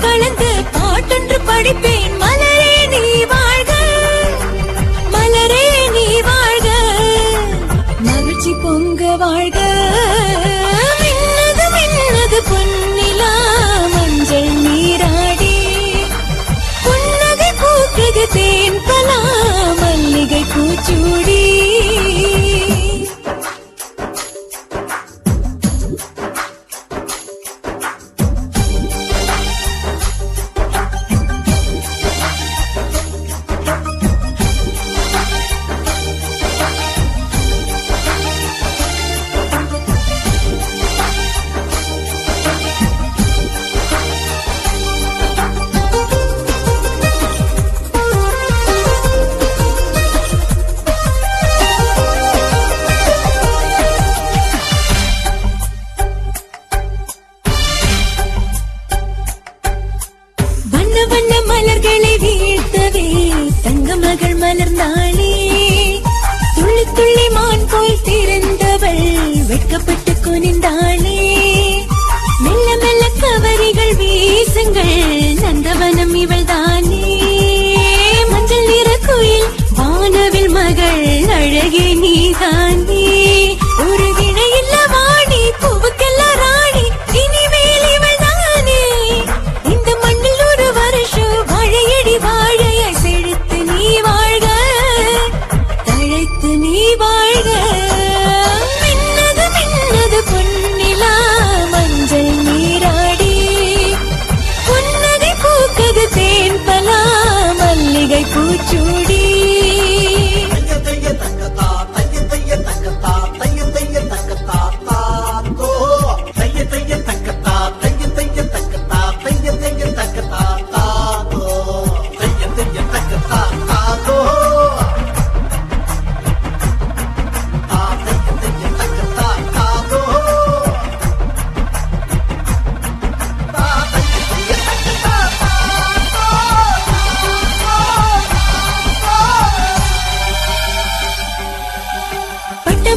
கலந்து பாட்டொன்று படிப்பேன். மலரே நீ வாழ்க, மலரே நீ வாழ்க, மகிழ்ச்சி பொங்க வாழ்க. மின்னது மின்னது பொன்னிலா மஞ்சள் நீராடி, புன்னகை பூக்குது தேன் பலா மல்லிகை பூச்சூடி. வண்ண மலர்களை வீழ்த்தவே தங்க மகள் மலர்ந்தாளே. துள்ளி துள்ளி மான் போல் திறந்தவள் வெட்கப்பட்டு குனிந்தாளே. மெல்ல மெல்ல கவரிகள் வீசுங்கள், நந்தவனம் இவள் தானே. மஞ்சள் நிற குயில் வானவில் மகள் அழகே நீதானே. ஒரு வினையில்ல வாணி பூவுக்கெல்லாம் ராணி இனிமேல் இவள் தானே. இந்த மண்ணில் ஒரு வருஷம் வாழையடி வாழைய செழித்து நீ வாழ்க, தழைத்து நீ வாழ்க. மின்னது மின்னது பொன்னிலா மஞ்சள் நீராடி, புன்னகை பூக்குது தேன் பலா மல்லிகை பூச்சூடி.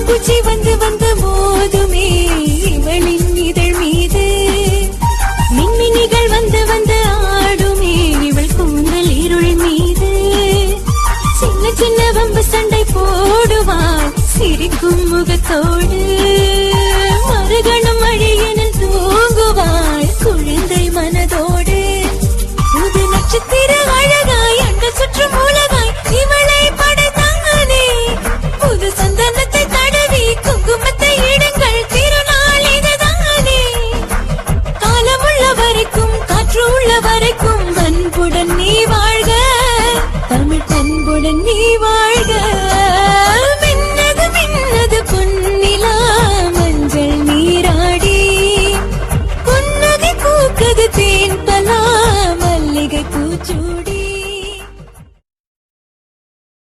பூச்சி வந்து வந்து மோதுமே இவளின் இதழ் மீது, மின்மினிகள் வந்து வந்து ஆடுமே இவள் கூந்தல் இருள் மீது. சின்ன சின்ன வம்பு சண்டை போடுவாள் சிரிக்கும் முகத்தோடு, மறுகணம் அழியனில் தூங்குவாள் குழந்தை மனதோடு. புது நட்சத்திர அழகாய் அண்ட சுற்றும் உலகாய் இவளை படைத்தானே. புது சந்தனத்தை தடவி குங்குமத்தை இடுங்கள், திருநாள் இதுதானே. காலமுள்ள வரைக்கும் காற்று உள்ள வரைக்கும் அன்புடன் நீ வாழ்க, தமிழ் பண்புடன் நீ வாழ்க. மின்னது மின்னது பொன்னிலா மஞ்சள் நீராடி, புன்னகை பூக்குது தேன் பலா மல்லிகை பூச்சூடி.